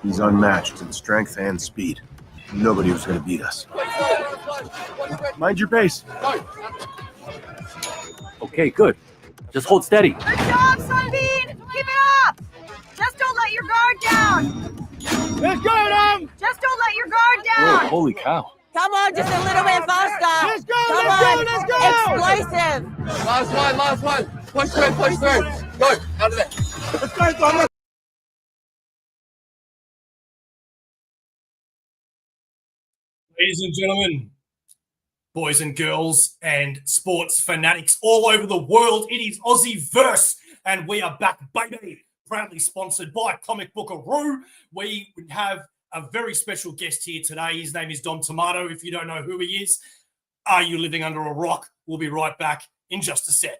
He's unmatched in strength and speed. Nobody was going to beat us. Mind your pace. Okay, good. Just hold steady. Good job, Sunbeam! Keep it up! Just don't let your guard down! Let's go, Dom! Just don't let your guard down! Whoa, holy cow. Come on, just a little bit faster! Let's go, Come let's on. go, let's go! Explosive! Last one. Push through. Go, out of there. Let's go, Dom! Ladies and gentlemen, boys and girls, and sports fanatics all over the world, it is AUSSIEVERSE, and we are back, baby. Proudly sponsored by Comic Bookaroo. We have a very special guest here today. His name is Dom Tomato. If you don't know who he is, are you living under a rock? We'll be right back in just a sec.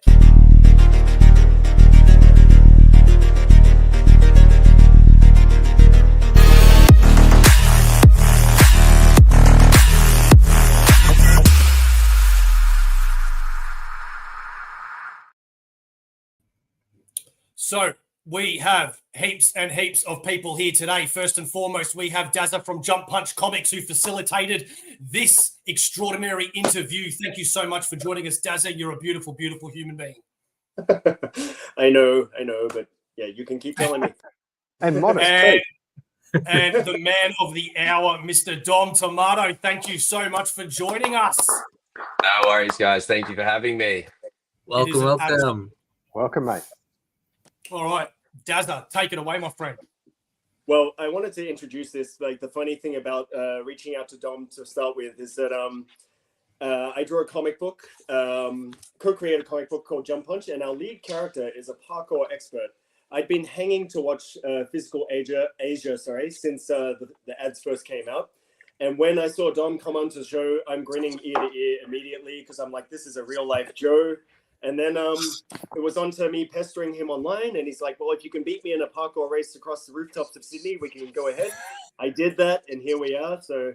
So we have heaps and heaps of people here today. First and foremost, we have Dazza from Jump Punch Comics, who facilitated this extraordinary interview. Thank you so much for joining us, Dazza. You're a beautiful, beautiful human being. I know, but yeah, you can keep telling me. And modest. And the man of the hour, Mr. Dom Tomato, thank you so much for joining us. No worries, guys. Thank you for having me. Welcome. Welcome, mate. All right, Dazza, take it away, my friend. Well, I wanted to introduce this. Like, the funny thing about reaching out to Dom to start with is that I drew a comic book, co-created a comic book called Jump Punch, and our lead character is a parkour expert. I'd been hanging to watch Physical Asia, since the ads first came out. And when I saw Dom come onto the show, I'm grinning ear to ear immediately because I'm like, this is a real life Joe. And then it was on to me pestering him online, and he's like, well, if you can beat me in a parkour race across the rooftops of Sydney, we can go ahead. I did that, and here we are. So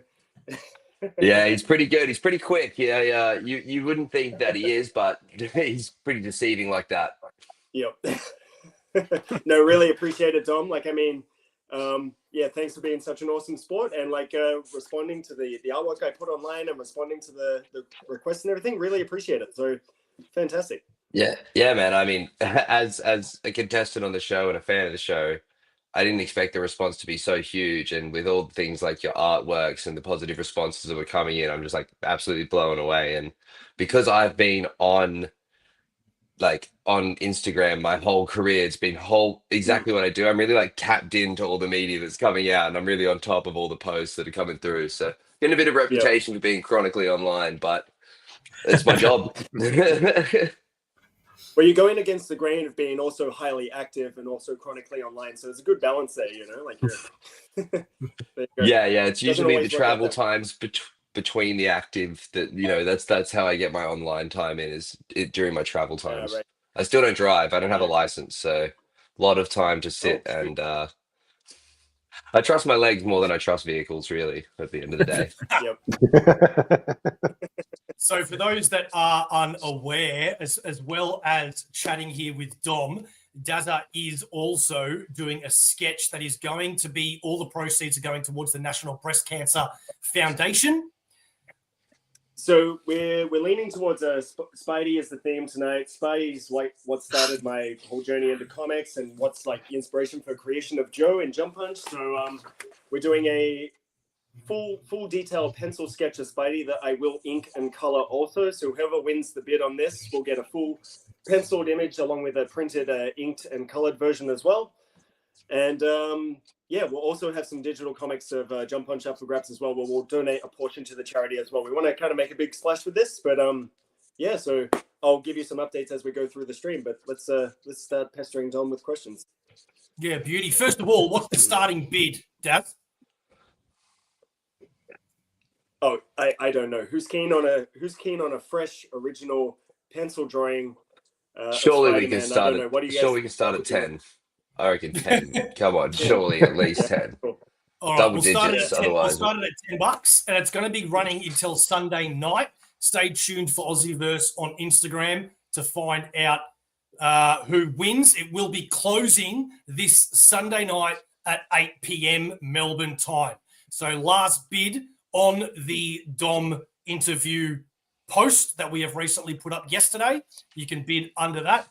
Yeah, he's pretty good. He's pretty quick. Yeah. You wouldn't think that he is, but he's pretty deceiving like that. Yep. No, really appreciate it, Dom. Like, I mean, yeah, thanks for being such an awesome sport, and like responding to the artwork I put online and responding to the requests and everything. Really appreciate it. So fantastic. Yeah, man. I mean, as a contestant on the show and a fan of the show, I didn't expect the response to be so huge. And with all the things like your artworks and the positive responses that were coming in, I'm just like absolutely blown away. And because I've been on Instagram my whole career, it's been exactly what I do. I'm really like tapped into all the media that's coming out, and I'm really on top of all the posts that are coming through. So getting a bit of reputation for being chronically online, but it's my job. Well, you're going against the grain of being also highly active and also chronically online, so there's a good balance there, you know. Like, yeah, it's usually the travel times between the active that, you know, that's how I get my online time in, is during my travel times. Right. I still don't drive. I don't have a license, so a lot of time to sit and I trust my legs more than I trust vehicles, really, at the end of the day. So for those that are unaware, as well as chatting here with Dom, Dazza is also doing a sketch that is going to be, all the proceeds are going towards the National Breast Cancer Foundation. So we're leaning towards Spidey as the theme tonight. Spidey's like what started my whole journey into comics and what's like the inspiration for creation of Joe and Jump Punch. So we're doing a full detail pencil sketch of Spidey that I will ink and color also. So whoever wins the bid on this will get a full penciled image along with a printed inked and colored version as well. And yeah, we'll also have some digital comics of Jump Punch up for grabs as well, where we'll donate a portion to the charity as well. We want to kind of make a big splash with this, but yeah, so I'll give you some updates as we go through the stream, but let's start pestering Dom with questions. Yeah, beauty. First of all, what's the starting bid, Daz? Oh, I don't know. Who's keen on a fresh original pencil drawing? Surely we can start at 10. I reckon 10. Come on, surely at least 10. All right, we'll start it at $10, and it's going to be running until Sunday night. Stay tuned for AUSSIEVERSE on Instagram to find out who wins. It will be closing this Sunday night at 8 p.m. Melbourne time. So last bid on the Dom interview post that we have recently put up yesterday. You can bid under that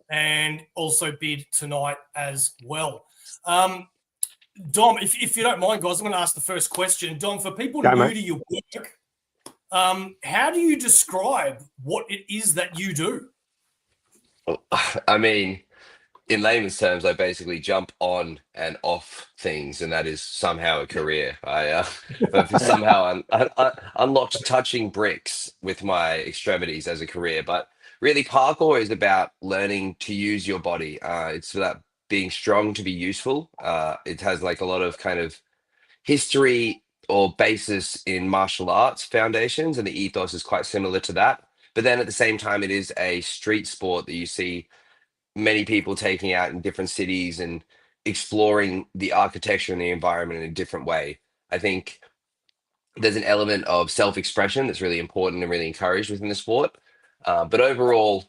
and also bid tonight as well. Dom, if you don't mind, guys, I'm going to ask the first question. Dom, for people new to your work, how do you describe what it is that you do? I mean, in layman's terms, I basically jump on and off things, and that is somehow a career. I somehow unlocked touching bricks with my extremities as a career. But really, parkour is about learning to use your body. It's about being strong to be useful. It has like a lot of kind of history or basis in martial arts foundations, and the ethos is quite similar to that. But then at the same time, it is a street sport that you see many people taking out in different cities and exploring the architecture and the environment in a different way. I think there's an element of self-expression that's really important and really encouraged within the sport. But overall,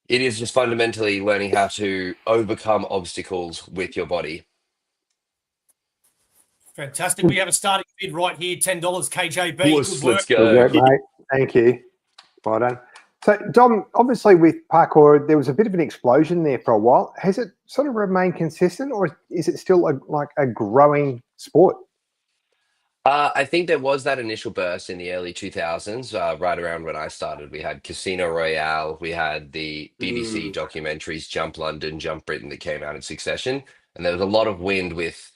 it is just fundamentally learning how to overcome obstacles with your body. Fantastic. We have a starting bid right here, $10 KJB. Good work. Let's go. Good, mate. Thank you. Well done. So, Dom, obviously with parkour, there was a bit of an explosion there for a while. Has it sort of remained consistent, or is it still like a growing sport? I think there was that initial burst in the early 2000s, right around when I started. We had Casino Royale, we had the BBC documentaries Jump London, Jump Britain that came out in succession. And there was a lot of wind with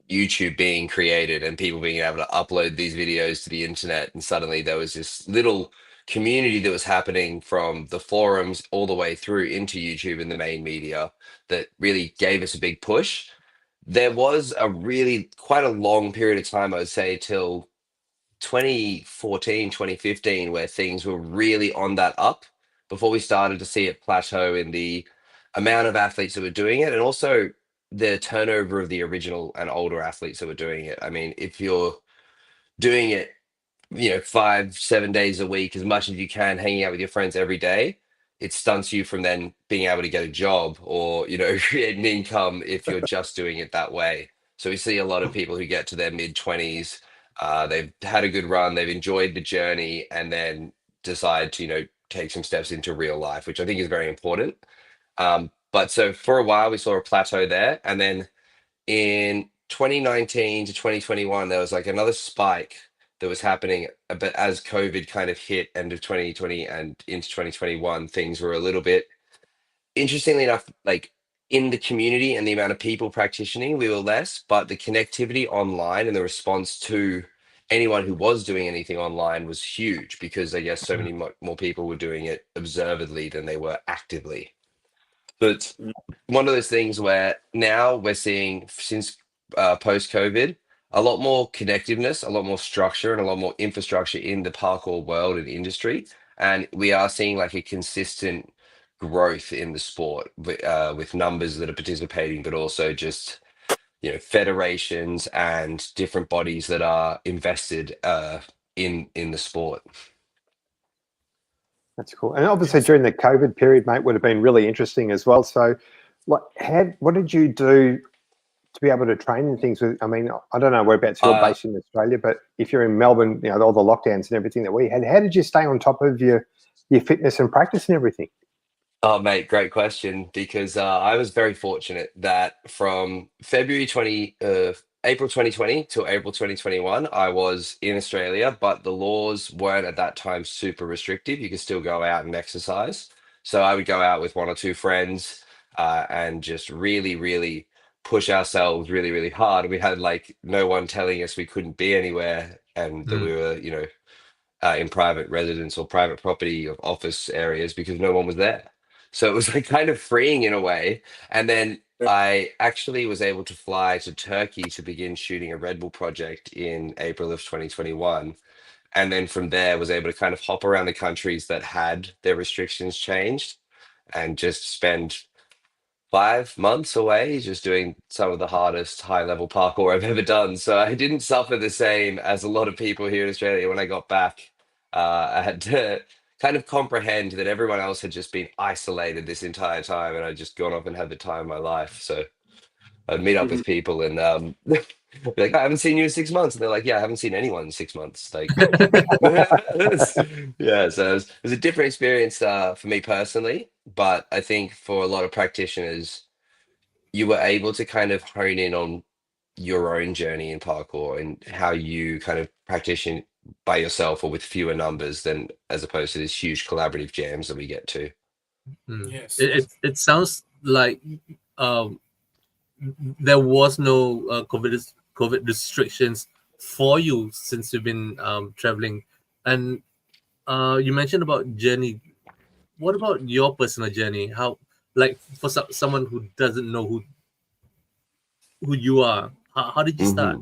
YouTube being created and people being able to upload these videos to the internet. And suddenly there was this little community that was happening from the forums all the way through into YouTube and the main media that really gave us a big push. There was a really quite a long period of time, I would say, till 2014, 2015, where things were really on that up before we started to see it plateau in the amount of athletes that were doing it and also the turnover of the original and older athletes that were doing it. I mean, if you're doing it, 5-7 days a week, as much as you can, hanging out with your friends every day, it stunts you from then being able to get a job or, create an income if you're just doing it that way. So we see a lot of people who get to their mid-20s, they've had a good run, they've enjoyed the journey, and then decide to, take some steps into real life, which I think is very important. But so for a while, we saw a plateau there. And then in 2019 to 2021, there was like another spike that was happening. But as COVID kind of hit end of 2020 and into 2021, things were a little bit, interestingly enough, like in the community and the amount of people practicing, we were less, but the connectivity online and the response to anyone who was doing anything online was huge because I guess so many more people were doing it observedly than they were actively. But one of those things where now we're seeing since post-COVID, a lot more connectiveness, a lot more structure, and a lot more infrastructure in the parkour world and industry. And we are seeing like a consistent growth in the sport with numbers that are participating, but also just, federations and different bodies that are invested in the sport. That's cool. And obviously during the COVID period, mate, would have been really interesting as well. So what did you do to be able to train and things with? I mean, I don't know whereabouts you're based in Australia, but if you're in Melbourne, all the lockdowns and everything that we had, how did you stay on top of your fitness and practice and everything? Oh, mate, great question. Because I was very fortunate that from April 2020 to April 2021, I was in Australia, but the laws weren't at that time super restrictive. You could still go out and exercise. So I would go out with one or two friends and just really, really push ourselves really, really hard. We had like no one telling us we couldn't be anywhere and that we were, in private residence or private property of office areas because no one was there. So it was like kind of freeing in a way. And then I actually was able to fly to Turkey to begin shooting a Red Bull project in April of 2021. And then from there was able to kind of hop around the countries that had their restrictions changed and just spend 5 months away just doing some of the hardest high level parkour I've ever done. So I didn't suffer the same as a lot of people here in Australia. When I got back, I had to kind of comprehend that everyone else had just been isolated this entire time and I'd just gone off and had the time of my life. So I'd meet up with people and be like, I haven't seen you in 6 months, and they're like, yeah, I haven't seen anyone in 6 months. Like, yeah, so it was a different experience for me personally, but I think for a lot of practitioners, you were able to kind of hone in on your own journey in parkour and how you kind of practice by yourself or with fewer numbers than as opposed to these huge collaborative jams that we get to. Yes. It sounds like um, there was no COVID restrictions for you since you've been traveling, and you mentioned about journey. What about your personal journey? How, like, for someone who doesn't know who you are, how did you start?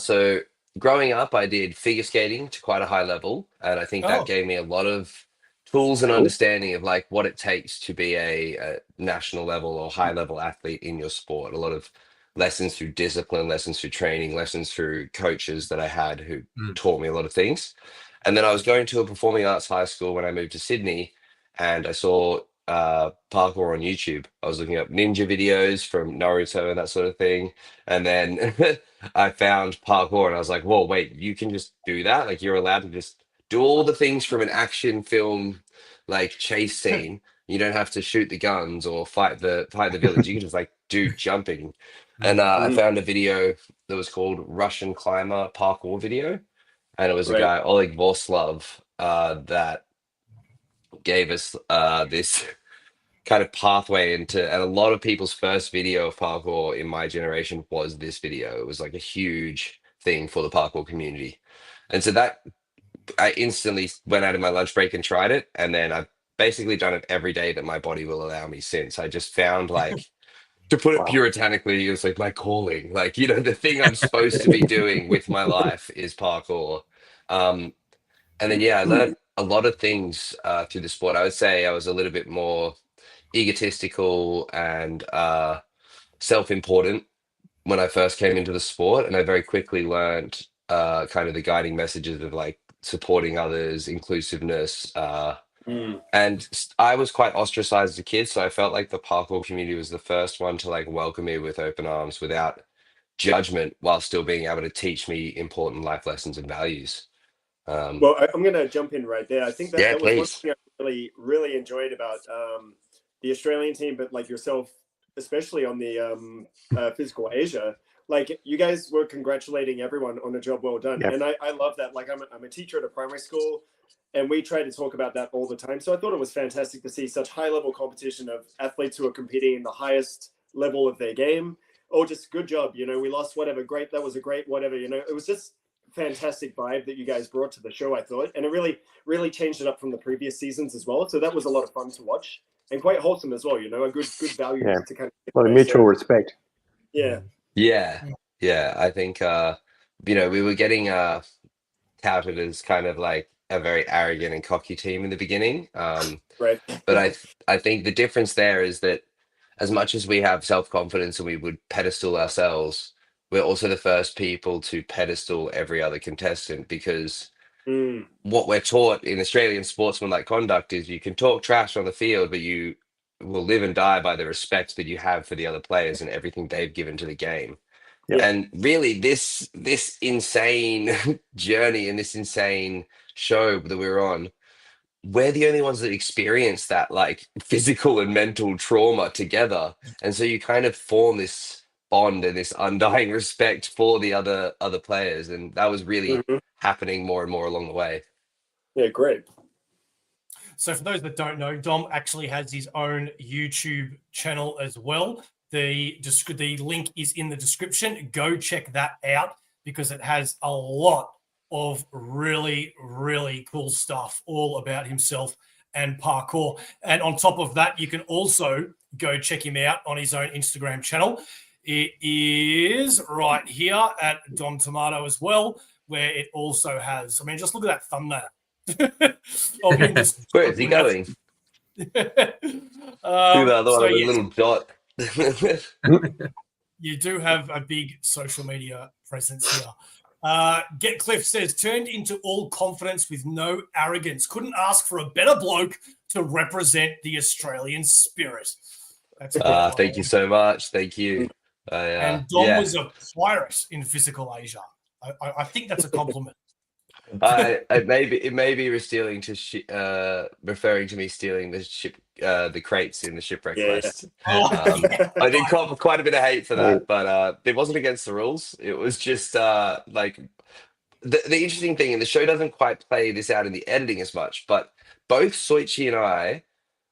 So growing up, I did figure skating to quite a high level, and I think that gave me a lot of tools and understanding of like what it takes to be a national level or high level athlete in your sport. A lot of lessons through discipline, lessons through training, lessons through coaches that I had who taught me a lot of things. And then I was going to a performing arts high school when I moved to Sydney, and I saw parkour on YouTube. I was looking up ninja videos from Naruto and that sort of thing. And then I found parkour and I was like, whoa, wait, you can just do that? Like you're allowed to just do all the things from an action film like chase scene. You don't have to shoot the guns or fight the village. You can just like do jumping. And I found a video that was called Russian Climber Parkour Video. And it was a guy, Oleg Voslov, that gave us this kind of pathway into, and a lot of people's first video of parkour in my generation was this video. It was like a huge thing for the parkour community. And so that I instantly went out of my lunch break and tried it. And then I've basically done it every day that my body will allow me since. I just found like, to put it puritanically, it was like my calling. Like, you know, the thing I'm supposed to be doing with my life is parkour. And then, yeah, I learned a lot of things through the sport. I would say I was a little bit more egotistical and self-important when I first came into the sport. And I very quickly learned kind of the guiding messages of like supporting others, inclusiveness. And I was quite ostracized as a kid. So I felt like the parkour community was the first one to like welcome me with open arms without judgment while still being able to teach me important life lessons and values. Well, I'm going to jump in right there. I think that was one please. thing I really enjoyed about the Australian team, but like yourself, especially on the Physical Asia, like you guys were congratulating everyone on a job well done. Yep. And I love that. Like I'm a teacher at a primary school, and we try to talk about that all the time. So I thought it was fantastic to see such high level competition of athletes who are competing in the highest level of their game. Oh, just good job. You know, we lost, whatever. Great. That was a great, whatever, you know, it was just fantastic vibe that you guys brought to the show, I thought. And it really changed it up from the previous seasons as well. So that was a lot of fun to watch and quite wholesome as well, you know, a good value to kind of. A lot of mutual respect. Yeah. Yeah. I think, you know, we were getting touted as kind of like a very arrogant and cocky team in the beginning. Right. But I think the difference there is that as much as we have self-confidence and we would pedestal ourselves, we're also the first people to pedestal every other contestant, because what we're taught in Australian sportsmanlike conduct is you can talk trash on the field, but you will live and die by the respect that you have for the other players and everything they've given to the game. Yeah. And really this insane journey and this insane show that we're on, we're the only ones that experience that like physical and mental trauma together. And so you kind of form this bond and this undying respect for the other players. And that was really happening more and more along the way. Yeah, great. So for those that don't know, Dom actually has his own YouTube channel as well. The link is in the description. Go check that out because it has a lot of really, really cool stuff all about himself and parkour. And on top of that, you can also go check him out on his own Instagram channel. It is right here at Dom Tomato as well, where it also has, I mean, just look at that thumbnail. Where is he going? Look at that little dot. You do have a big social media presence here. Get Cliff says, turned into all confidence with no arrogance. Couldn't ask for a better bloke to represent the Australian spirit. That's good. Thank you so much. Thank you. And Dom Yeah. was a pirate in physical Asia. I think that's a compliment. It may be referring to me stealing the ship, the crates in the shipwreck quest. I did cop quite a bit of hate for that, but it wasn't against the rules. It was just like the interesting thing, and the show doesn't quite play this out in the editing as much, but both Soichi and I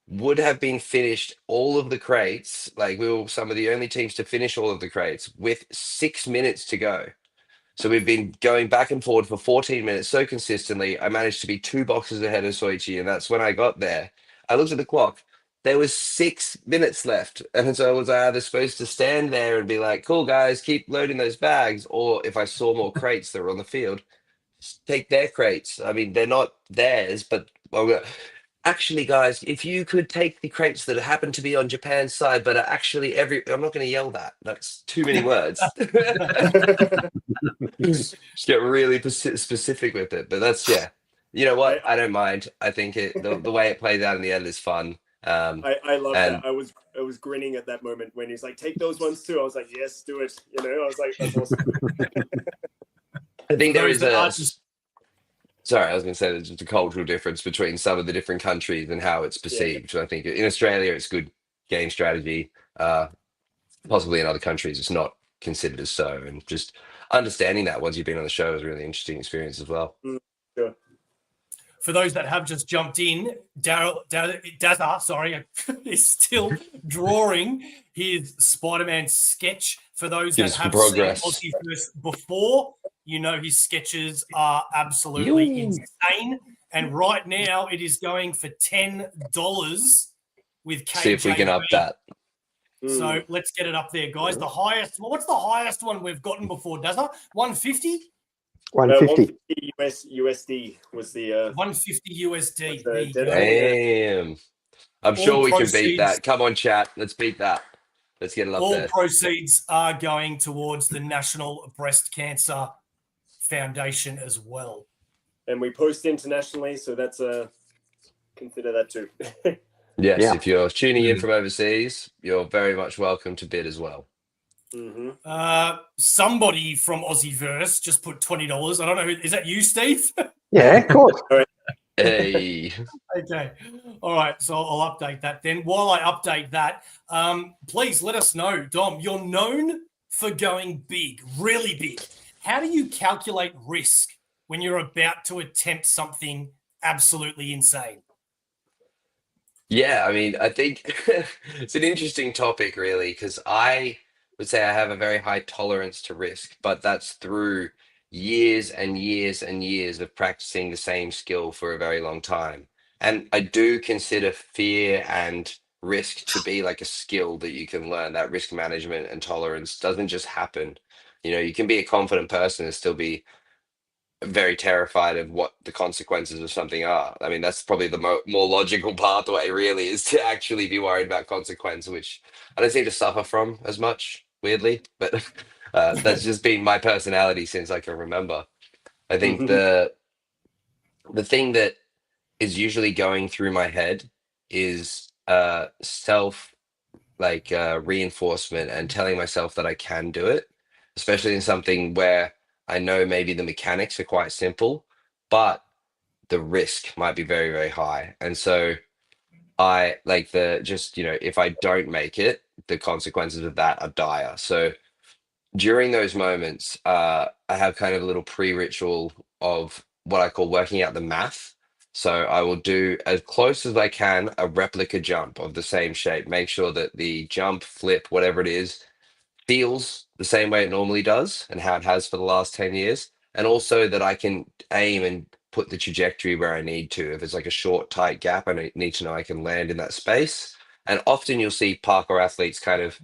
would have been finished all of the crates. Like we were some of the only teams to finish all of the crates with 6 minutes to go. So we've been going back and forward for 14 minutes so consistently. I managed to be 2 boxes ahead of Soichi, and that's when I got there. I looked at the clock. There was 6 minutes left. And so I was either supposed to stand there and be like, cool, guys, keep loading those bags. Or if I saw more crates that were on the field, take their crates. I mean, they're not theirs, but actually, guys, if you could take the crates that happen to be on Japan's side, but are actually I'm not going to yell that. That's too many words. Just get really specific with it. But that's, yeah. You know what? I don't mind. I think the way it plays out in the end is fun. I love that. I was grinning at that moment when he's like, take those ones too. I was like, yes, do it. You know, I was like, that's awesome. I think there is sorry, I was going to say there's just a cultural difference between some of the different countries and how it's perceived. I think in Australia, it's good game strategy. Possibly in other countries, it's not considered as so. And just understanding that once you've been on the show is a really interesting experience as well. Sure. For those that have just jumped in, Dazza, is still drawing his Spider-Man sketch. For those that have seen AUSSIEVERSE before, you know his sketches are absolutely insane. And right now it is going for $10 with KJV. See if we can up that. So let's get it up there, guys. The highest. What's the highest one we've gotten before, Dazza? 150? 150. USD was the 150 USD. Damn. I'm sure we can beat that. Come on, chat. Let's beat that. Let's get it up there. All proceeds are going towards the National Breast Cancer Foundation as well. And we post internationally, so that's consider that too. Yes, if you're tuning in from overseas, you're very much welcome to bid as well. Somebody from AUSSIEVERSE just put $20. I don't know is that you, Steve? Yeah, of course. Hey. Okay. All right. So I'll update that then. While I update that, please let us know, Dom, you're known for going big, really big. How do you calculate risk when you're about to attempt something absolutely insane? Yeah, I mean, I think it's an interesting topic, really, because I would say I have a very high tolerance to risk, but that's through years and years and years of practicing the same skill for a very long time. And I do consider fear and risk to be like a skill that you can learn. That risk management and tolerance doesn't just happen. You know, you can be a confident person and still be very terrified of what the consequences of something are. I mean, that's probably the more logical pathway, really, is to actually be worried about consequence, which I don't seem to suffer from as much, weirdly, but that's just been my personality since I can remember. I think the thing that is usually going through my head is self reinforcement and telling myself that I can do it, especially in something where I know maybe the mechanics are quite simple, but the risk might be very, very high. And so I like if I don't make it, the consequences of that are dire. So during those moments, I have kind of a little pre-ritual of what I call working out the math. So I will do as close as I can a replica jump of the same shape, make sure that the jump, flip, whatever it is, feels the same way it normally does and how it has for the last 10 years. And also that I can aim and put the trajectory where I need to. If it's like a short, tight gap, I need to know I can land in that space. And often you'll see parkour athletes kind of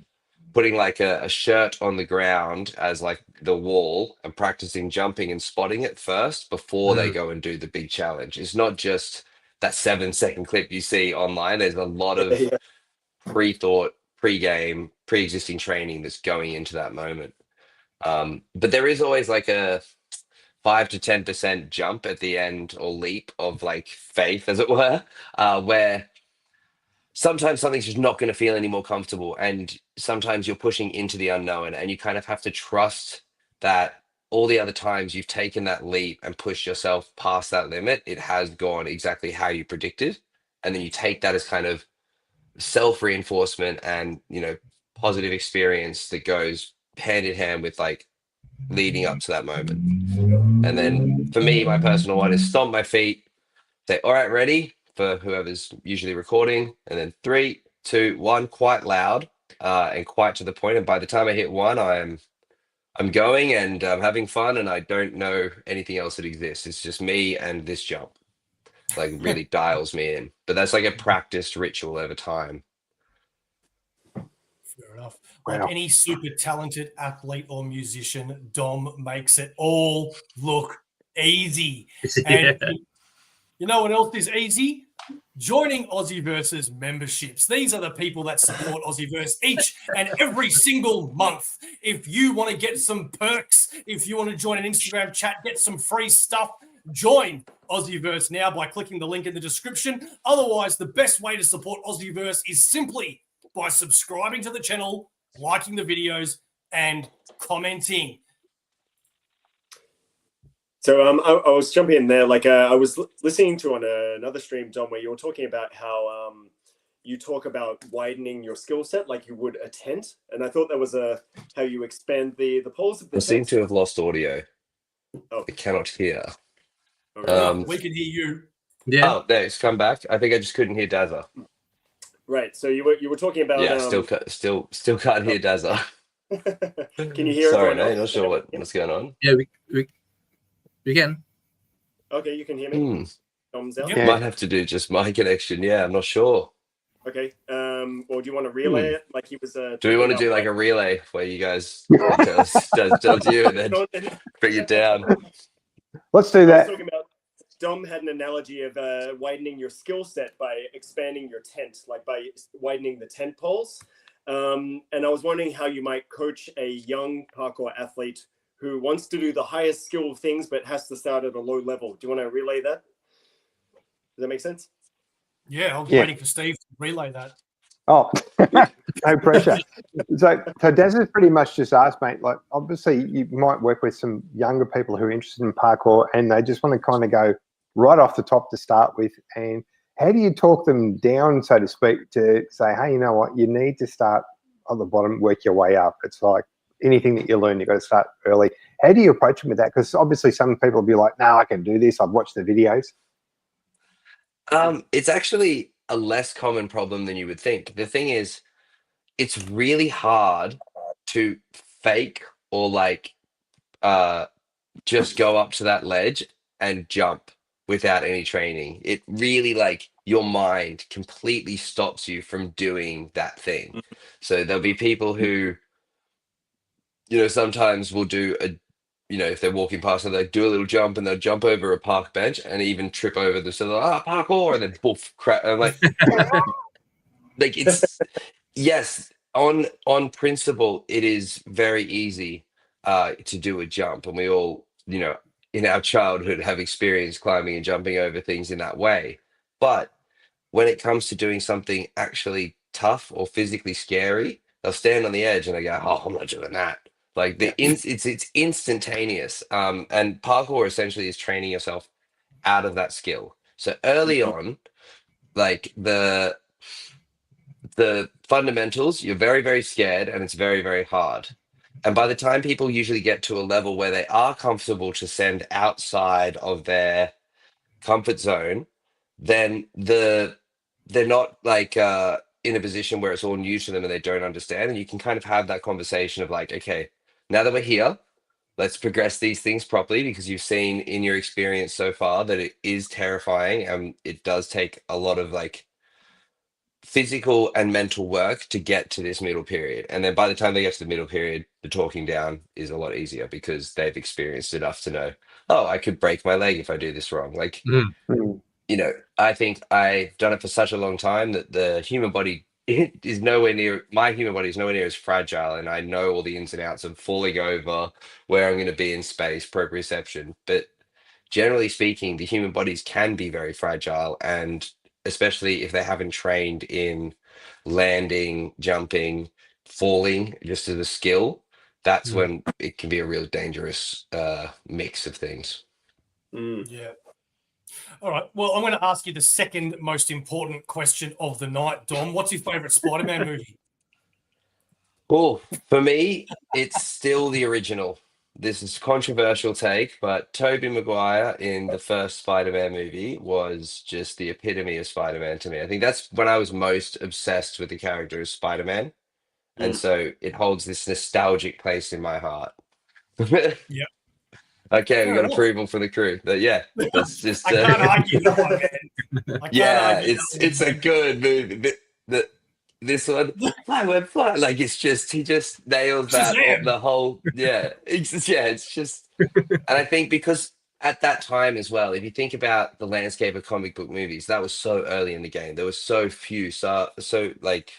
putting like a shirt on the ground as like the wall and practicing jumping and spotting it first before they go and do the big challenge. It's not just that 7-second clip you see online. There's a lot of pre-thought, pre-game, pre-existing training that's going into that moment. But there is always like a 5 to 10% jump at the end or leap of like faith, as it were, where sometimes something's just not going to feel any more comfortable, and sometimes you're pushing into the unknown, and you kind of have to trust that all the other times you've taken that leap and pushed yourself past that limit, it has gone exactly how you predicted, and then you take that as kind of self-reinforcement and positive experience that goes hand in hand with like leading up to that moment. And then for me, my personal one is stomp my feet, say, all right, ready, for whoever's usually recording, and then 3, 2, 1, quite loud and quite to the point. And by the time I hit 1, I'm going and I'm having fun, and I don't know anything else that exists. It's just me and this jump. Like really dials me in. But that's like a practiced ritual over time. Fair enough. Wow. Like any super talented athlete or musician, Dom makes it all look easy. And you know what else is easy? Joining AUSSIEVERSE's memberships. These are the people that support AUSSIEVERSE each and every single month. If you want to get some perks, if you want to join an Instagram chat, get some free stuff, join AUSSIEVERSE now by clicking the link in the description. Otherwise, the best way to support AUSSIEVERSE is simply by subscribing to the channel, liking the videos, and commenting. So I was jumping in there, like I was listening to on another stream, Dom, where you were talking about how you talk about widening your skill set like you would a tent, and I thought that was how you expand the poles of the I seem tent. to have lost audio. Oh. I cannot hear. We can hear you. Yeah. Oh, there, it's come back. I think I just couldn't hear Dazza. Right. So you were talking about Yeah, still can't hear Dazza. Can you hear? Sorry, everyone no, else? not sure what's going on. Yeah, we can. Okay, you can hear me. Dom's out. Yeah. Might have to do just my connection. Yeah, I'm not sure. Okay. Or do you want to relay it like he was? Do we want to do like a relay where you guys tell you and then bring it down? Let's do I was that. talking about Dom had an analogy of widening your skill set by expanding your tent, like by widening the tent poles. And I was wondering how you might coach a young parkour athlete who wants to do the highest skill things but has to start at a low level. Do you want to relay that? Does that make sense? Yeah, I was waiting for Steve to relay that. Oh, no pressure. So Daz has pretty much just asked, mate, like obviously you might work with some younger people who are interested in parkour and they just want to kind of go right off the top to start with. And how do you talk them down, so to speak, to say, hey, you know what, you need to start on the bottom, work your way up. It's like anything that you learn, you've got to start early. How do you approach them with that? Because obviously some people will be like, no, I can do this. I've watched the videos. It's actually a less common problem than you would think. The thing is, it's really hard to fake or like just go up to that ledge and jump without any training. It really like your mind completely stops you from doing that thing. So there'll be people who, sometimes will do if they're walking past and they do a little jump and they'll jump over a park bench and even trip over the, so they're like, parkour, and then poof, crap. I'm like, like it's, yes, on principle, it is very easy to do a jump. And we all, in our childhood have experienced climbing and jumping over things in that way. But when it comes to doing something actually tough or physically scary, they'll stand on the edge and they go, oh, I'm not doing that. Like it's instantaneous. And parkour essentially is training yourself out of that skill. So early on, like the fundamentals, you're very, very scared and it's very, very hard. And by the time people usually get to a level where they are comfortable to send outside of their comfort zone, then they're not like in a position where it's all new to them and they don't understand. And you can kind of have that conversation of like, okay, now that we're here, let's progress these things properly, because you've seen in your experience so far that it is terrifying and it does take a lot of like physical and mental work to get to this middle period. And then by the time they get to the middle period, the talking down is a lot easier because they've experienced enough to know, oh, I could break my leg if I do this wrong. Like, I think I've done it for such a long time that the human body is nowhere near, my human body is nowhere near as fragile. And I know all the ins and outs of falling over, where I'm going to be in space, proprioception. But generally speaking, the human bodies can be very fragile, and especially if they haven't trained in landing, jumping, falling, just as a skill, that's when it can be a real dangerous mix of things. Yeah. All right. Well, I'm going to ask you the second most important question of the night, Dom. What's your favorite Spider-Man movie? Cool. For me, it's still the original. This is a controversial take, but Tobey Maguire in the first Spider-Man movie was just the epitome of Spider-Man to me. I think that's when I was most obsessed with the character of Spider-Man. And so it holds this nostalgic place in my heart. Yeah. Okay, we Fair got enough. approval for the crew. But yeah, that's just I can't argue that one, man. I can't argue that one, it's a man. good movie. This one, fly. Like it's just he just nails that Shazam! the whole it's just and I think because at that time as well, if you think about the landscape of comic book movies, that was so early in the game. There were so few, so like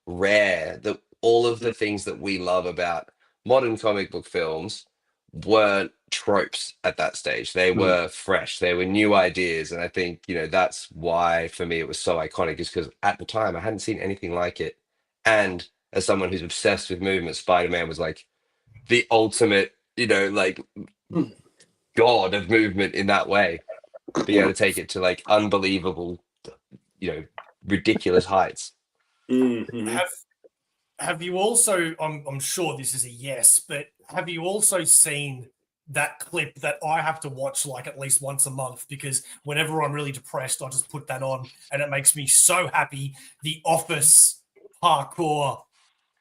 rare that all of the things that we love about modern comic book films weren't tropes at that stage. They were fresh, they were new ideas. And I think, that's why for me it was so iconic, is because at the time I hadn't seen anything like it. And as someone who's obsessed with movement, Spider-Man was like the ultimate, like god of movement in that way. Being able to take it to like unbelievable, ridiculous heights. Have you also, I'm sure this is a yes, but have you also seen that clip that I have to watch like at least once a month? Because whenever I'm really depressed, I just put that on and it makes me so happy. The Office parkour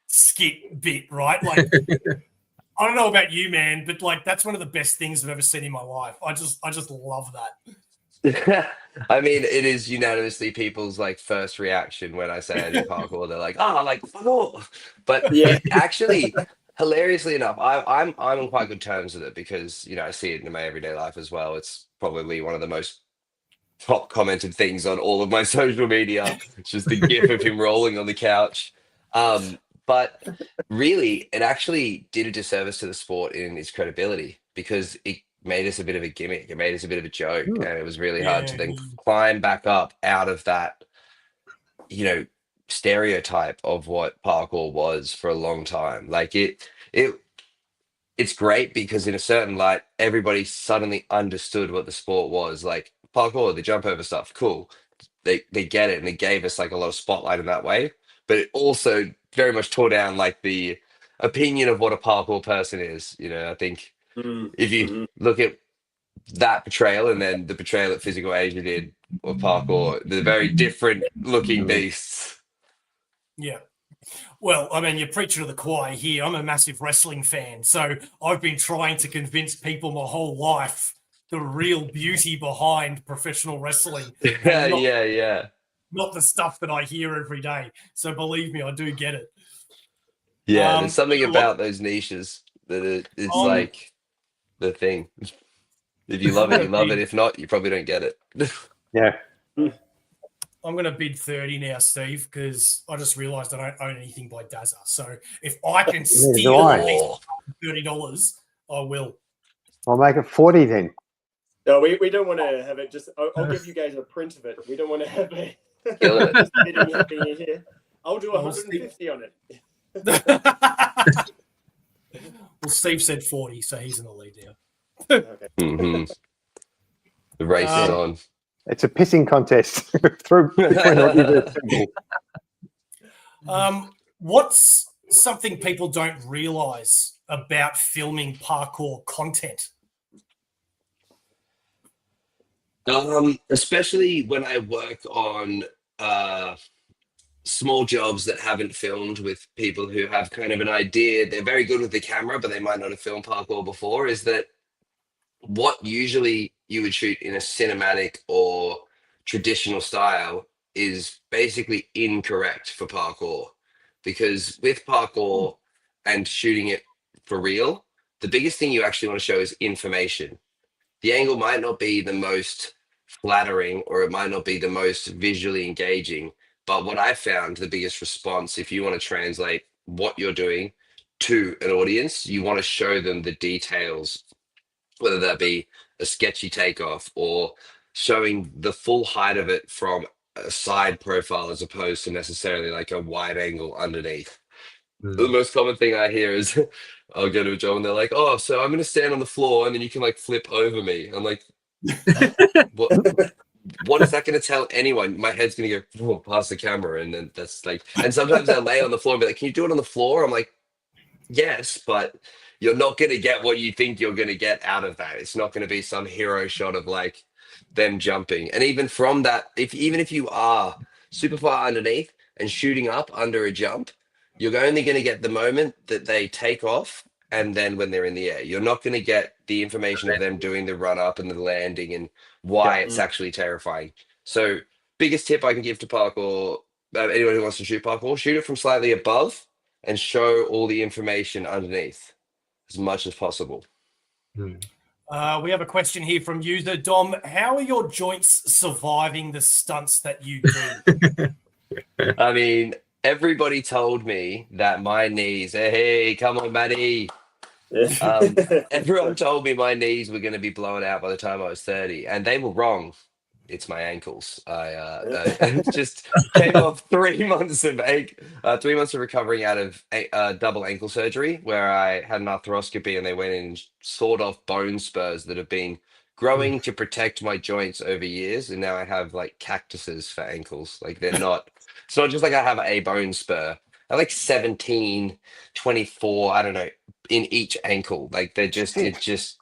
skit bit, right? Like, I don't know about you, man, but like that's one of the best things I've ever seen in my life. I just love that. I mean, it is unanimously people's like first reaction when I say I do parkour. They're like, "Oh, like parkour," but actually, hilariously enough, I'm on quite good terms with it because I see it in my everyday life as well. It's probably one of the most top commented things on all of my social media. It's just the gif of him rolling on the couch. But really, it actually did a disservice to the sport in its credibility because it made us a bit of a gimmick. It made us a bit of a joke, and it was really hard to then climb back up out of that, stereotype of what parkour was for a long time. Like it's great because in a certain light, everybody suddenly understood what the sport was. Like parkour, the jump over stuff, cool. They get it, and it gave us like a lot of spotlight in that way. But it also very much tore down like the opinion of what a parkour person is. I think if you look at that portrayal and then the portrayal that Physical Asia did of parkour, they're very different looking beasts. Yeah. Well, I mean, you're preaching to the choir here. I'm a massive wrestling fan, so I've been trying to convince people my whole life the real beauty behind professional wrestling. Not the stuff that I hear every day. So believe me, I do get it. Yeah, there's something about those niches that it's like the thing. If you love it, you love it. If not, you probably don't get it. Yeah. I'm going to bid 30 now, Steve, because I just realized I don't own anything by Dazza. So if I can steal at least $30, I will. I'll make it 40 then. No, we don't want to have it. Just I'll give you guys a print of it. We don't want to have it. Bidding here. I'll do 150 on it. Well, Steve said 40, so he's in the lead now. Okay. The race is on. It's a pissing contest. What's something people don't realize about filming parkour content? Especially when I work on small jobs that haven't filmed with people who have kind of an idea. They're very good with the camera, but they might not have filmed parkour before, is that what usually you would shoot in a cinematic or traditional style is basically incorrect for parkour. Because with parkour and shooting it for real, the biggest thing you actually want to show is information. The angle might not be the most flattering or it might not be the most visually engaging, but what I found the biggest response, if you want to translate what you're doing to an audience, you want to show them the details, whether that be a sketchy takeoff or showing the full height of it from a side profile as opposed to necessarily like a wide angle underneath. The Mm. most common thing I hear is I'll go to a job and they're like, "Oh, so I'm going to stand on the floor and then you can like flip over me." I'm like, what? What is that going to tell anyone? My head's going to go past the camera, and then that's like. And sometimes I lay on the floor and be like, "Can you do it on the floor?" I'm like, "Yes, but you're not going to get what you think you're going to get out of that. It's not going to be some hero shot of like them jumping. And even from that, even if you are super far underneath and shooting up under a jump, you're only going to get the moment that they take off and then when they're in the air. You're not going to get the information of them doing the run up and the landing and why it's actually terrifying. So, biggest tip I can give to parkour, anyone who wants to shoot parkour, shoot it from slightly above and show all the information underneath as much as possible. Mm. We have a question here from user Dom. How are your joints surviving the stunts that you do? I mean, everybody told me that my knees, hey, come on, Maddie. Everyone told me my knees were going to be blown out by the time I was 30, and they were wrong. It's my ankles. I just came off 3 months of 3 months of recovering out of double ankle surgery, where I had an arthroscopy, and they went in and sawed off bone spurs that have been growing to protect my joints over years, and now I have like cactuses for ankles. Like they're not. It's not just like I have a bone spur. I have like 17, 24, I don't know, in each ankle. Like it's just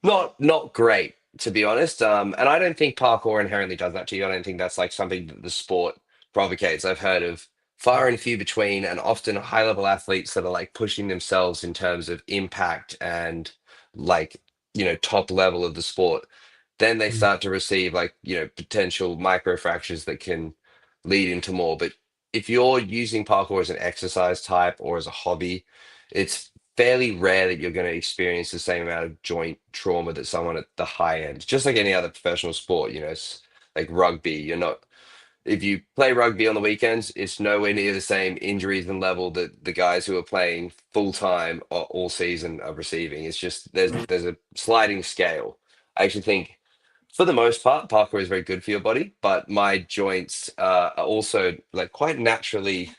not great, to be honest. And I don't think parkour inherently does that to you. I don't think that's like something that the sport provocates. I've heard of far and few between, and often high level athletes that are like pushing themselves in terms of impact and like, top level of the sport. Then they start to receive like, potential microfractures that can lead into more. But if you're using parkour as an exercise type or as a hobby, it's fairly rare that you're going to experience the same amount of joint trauma that someone at the high end, just like any other professional sport. It's like rugby. If you play rugby on the weekends, it's nowhere near the same injuries and level that the guys who are playing full time all season are receiving. It's just there's a sliding scale. I actually think for the most part, parkour is very good for your body, but my joints are also like quite naturally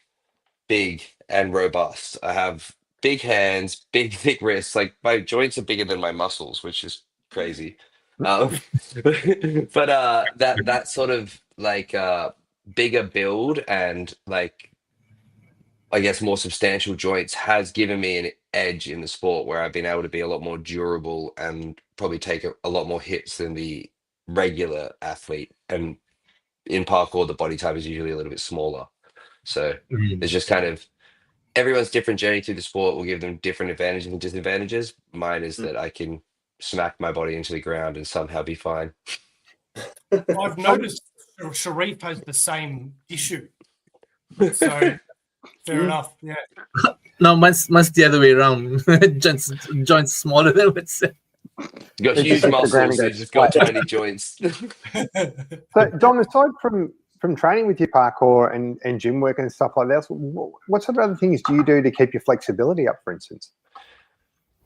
big and robust. I have big hands, big thick wrists. Like my joints are bigger than my muscles, which is crazy. Um, but that sort of like bigger build and like I guess more substantial joints has given me an edge in the sport where I've been able to be a lot more durable and probably take a lot more hits than the regular athlete. And in parkour, the body type is usually a little bit smaller. So there's just kind of everyone's different journey through the sport will give them different advantages and disadvantages. Mine is that I can smack my body into the ground and somehow be fine. I've noticed Sharif has the same issue. So fair enough. Yeah. No, mine's the other way around. joints smaller than what's. You got huge muscles, you just got tiny joints. So, Dom, aside from training with your parkour and gym work and stuff like that, what sort of other things do you do to keep your flexibility up, for instance?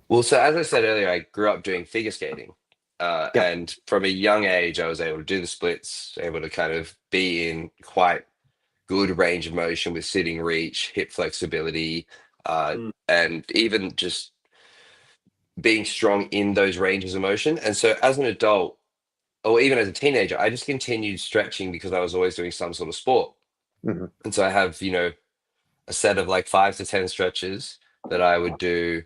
Well, so as I said earlier, I grew up doing figure skating. And from a young age, I was able to do the splits, able to kind of be in quite good range of motion with sitting reach, hip flexibility, and even just being strong in those ranges of motion. And so as an adult, or even as a teenager, I just continued stretching because I was always doing some sort of sport. Mm-hmm. And so I have, a set of like 5 to 10 stretches that I would do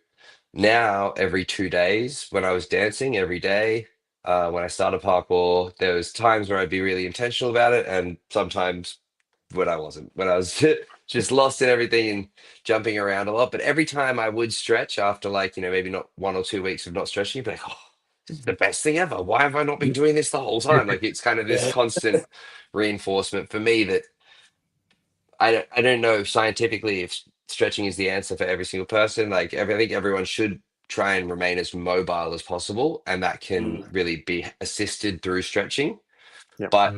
now every 2 days. When I was dancing every day, when I started parkour, there was times where I'd be really intentional about it, and sometimes when I wasn't, when I was just lost in everything and jumping around a lot. But every time I would stretch after like, maybe not 1 or 2 weeks of not stretching, you'd be like, oh, this is the best thing ever. Why have I not been doing this the whole time? Like it's kind of this constant reinforcement for me that I don't know scientifically if stretching is the answer for every single person. Like I think everyone should try and remain as mobile as possible, and that can really be assisted through stretching. Yep. But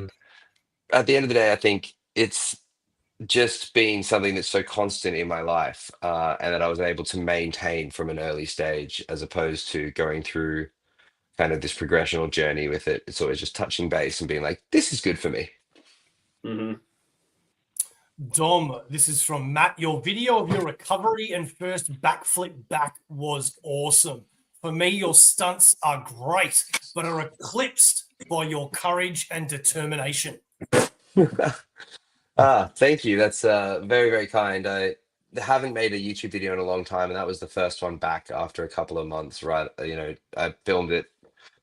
at the end of the day, I think it's just been something that's so constant in my life, and that I was able to maintain from an early stage, as opposed to going through kind of this progressional journey with it. It's always just touching base and being like, this is good for me. Mm-hmm. Dom, this is from Matt. Your video of your recovery and first backflip back was awesome. For me, your stunts are great, but are eclipsed by your courage and determination. Thank you. That's very, very kind. I haven't made a YouTube video in a long time, and that was the first one back after a couple of months, right? You know, I filmed it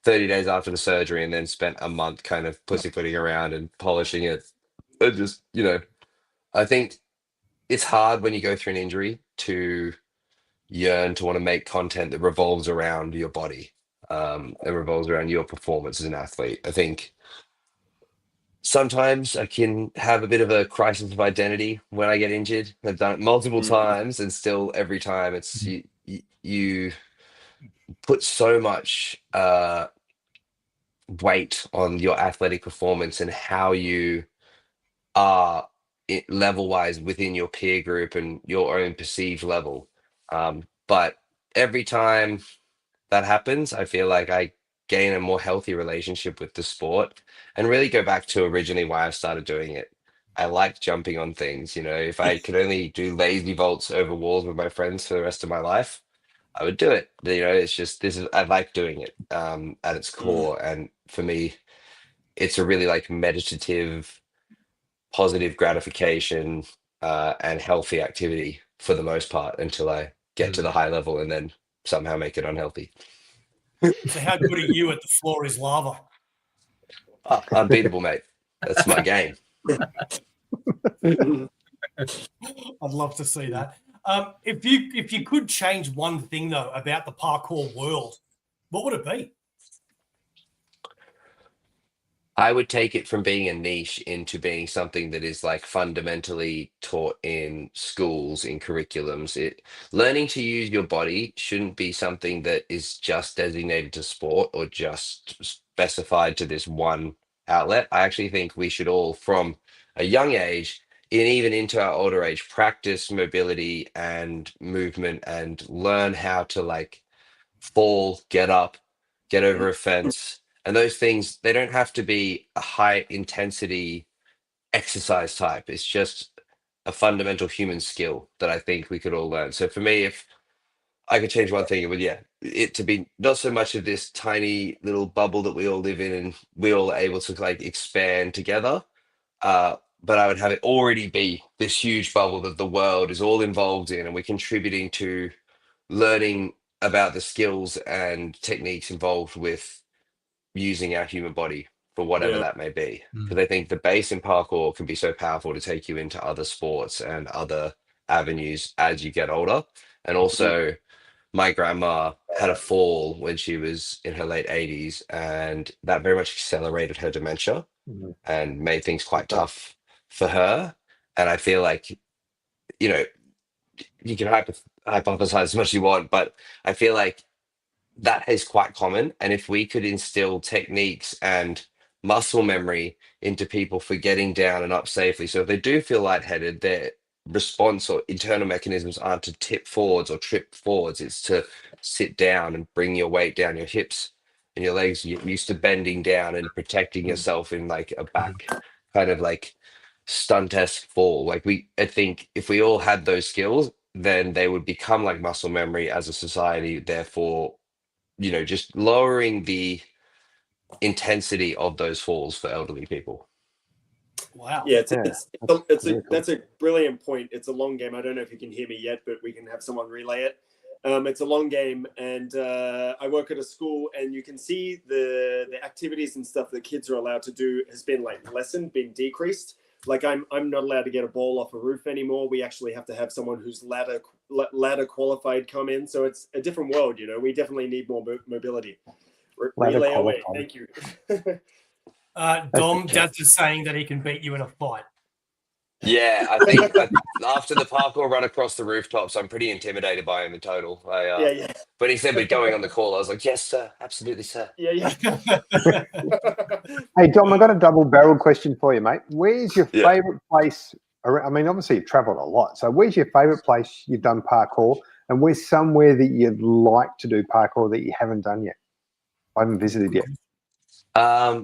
30 days after the surgery and then spent a month kind of pussyfooting around and polishing it. I just, you know, I think it's hard when you go through an injury to yearn to want to make content that revolves around your body, and revolves around your performance as an athlete. I think sometimes I can have a bit of a crisis of identity when I get injured. I've done it multiple times, and still every time it's you put so much weight on your athletic performance and how you are level wise within your peer group and your own perceived level. But every time that happens, I feel like I gain a more healthy relationship with the sport and really go back to originally why I started doing it. I like jumping on things. You know, if I could only do lazy vaults over walls with my friends for the rest of my life, I would do it. You know, it's just I like doing it at its core. And for me, it's a really like meditative, positive gratification and healthy activity for the most part until I get to the high level and then somehow make it unhealthy. So how good are you at the floor is lava? Unbeatable, mate. That's my game. I'd love to see that. If you could change one thing though about the parkour world, what would it be? I would take it from being a niche into being something that is like fundamentally taught in schools, in curriculums. Learning to use your body shouldn't be something that is just designated to sport or just specified to this one outlet. I actually think we should all, from a young age, and even into our older age, practice mobility and movement and learn how to like fall, get up, get over a fence. And those things, they don't have to be a high intensity exercise type. It's just a fundamental human skill that I think we could all learn. So for me, if I could change one thing, it would, it to be not so much of this tiny little bubble that we all live in and we all are able to like expand together. But I would have it already be this huge bubble that the world is all involved in, and we're contributing to learning about the skills and techniques involved with using our human body for whatever that may be. Because I think the base in parkour can be so powerful to take you into other sports and other avenues as you get older. And also, my grandma had a fall when she was in her late 80s, and that very much accelerated her dementia and made things quite tough for her. And I feel like, you know, you can hypothesize as much as you want, but I feel like that is quite common. And if we could instill techniques and muscle memory into people for getting down and up safely, so if they do feel lightheaded, their response or internal mechanisms aren't to tip forwards or trip forwards, it's to sit down and bring your weight down your hips and your legs. You're used to bending down and protecting yourself in like a back kind of like stunt-esque fall. Like I think if we all had those skills, then they would become like muscle memory as a society. Therefore, you know, just lowering the intensity of those falls for elderly people. Wow. Yeah, that's a brilliant point. It's a long game. I don't know if you can hear me yet, but we can have someone relay it. It's a long game, and I work at a school, and you can see the activities and stuff that kids are allowed to do has been like lessened, been decreased. Like I'm not allowed to get a ball off a roof anymore. We actually have to have someone who's ladder qualified come in. So it's a different world, you know. We definitely need more mobility. Relay away. Thank you. Dom, Daz is saying that he can beat you in a fight. Yeah, I think after the parkour run across the rooftops, I'm pretty intimidated by him in total. But he said we're going on the call. I was like, yes, sir. Absolutely, sir. Yeah. Hey, Dom, I got a double-barreled question for you, mate. Where's your favourite place? I mean, obviously you've travelled a lot. So where's your favourite place you've done parkour, and where's somewhere that you'd like to do parkour that you haven't done yet? I haven't visited yet.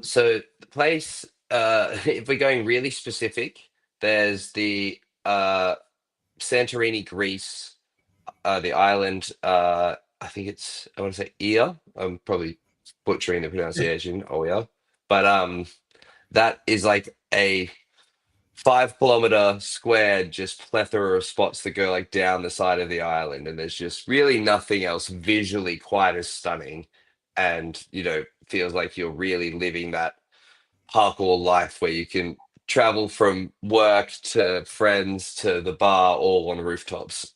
So the place if we're going really specific, there's the Santorini, Greece, the island. I think I want to say Ia. I'm probably butchering the pronunciation. Oh yeah, but that is like a 5 kilometer squared, just plethora of spots that go like down the side of the island, and there's just really nothing else visually quite as stunning, and feels like you're really living that parkour life where you can travel from work to friends to the bar all on rooftops.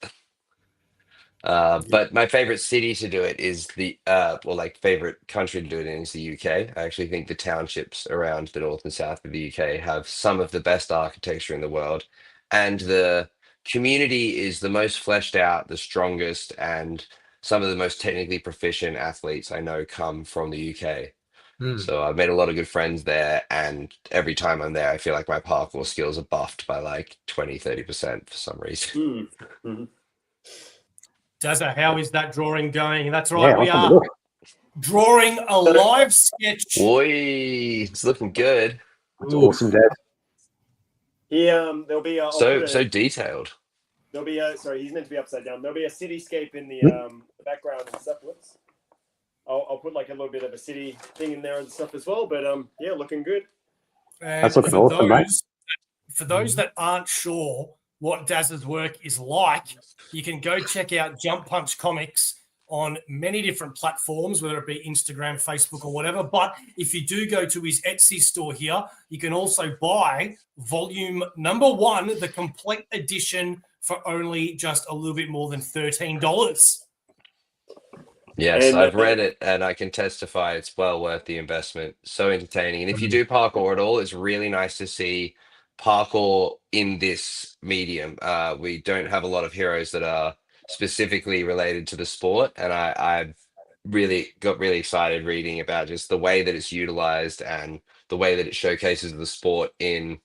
But my favorite city to do it is like favorite country to do it in is the UK. I actually think the townships around the north and south of the UK have some of the best architecture in the world, and the community is the most fleshed out, the strongest, and some of the most technically proficient athletes I know come from the UK. Hmm. So I've made a lot of good friends there, and every time I'm there, I feel like my parkour skills are buffed by like 20-30% for some reason. Dazza, how is that drawing going? That's right. Yeah, We I'll have a are look. drawing a live sketch. Boy, it's looking good. That's awesome, Dad. There'll be So detailed. There'll be sorry, he's meant to be upside down. There'll be a cityscape in the background and stuff. Whoops. I'll put like a little bit of a city thing in there and stuff as well. But yeah, looking good. And That's looking awesome, mate. For those that aren't sure what Daz's work is like, you can go check out Jump Punch Comics on many different platforms, whether it be Instagram, Facebook, or whatever. But if you do go to his Etsy store here, you can also buy volume number 1, the complete edition, for only just a little bit more than $13. Yes, And, I've read it, and I can testify it's well worth the investment. So entertaining. And if you do parkour at all, it's really nice to see parkour in this medium. We don't have a lot of heroes that are specifically related to the sport, and I've really got really excited reading about just the way that it's utilized and the way that it showcases the sport in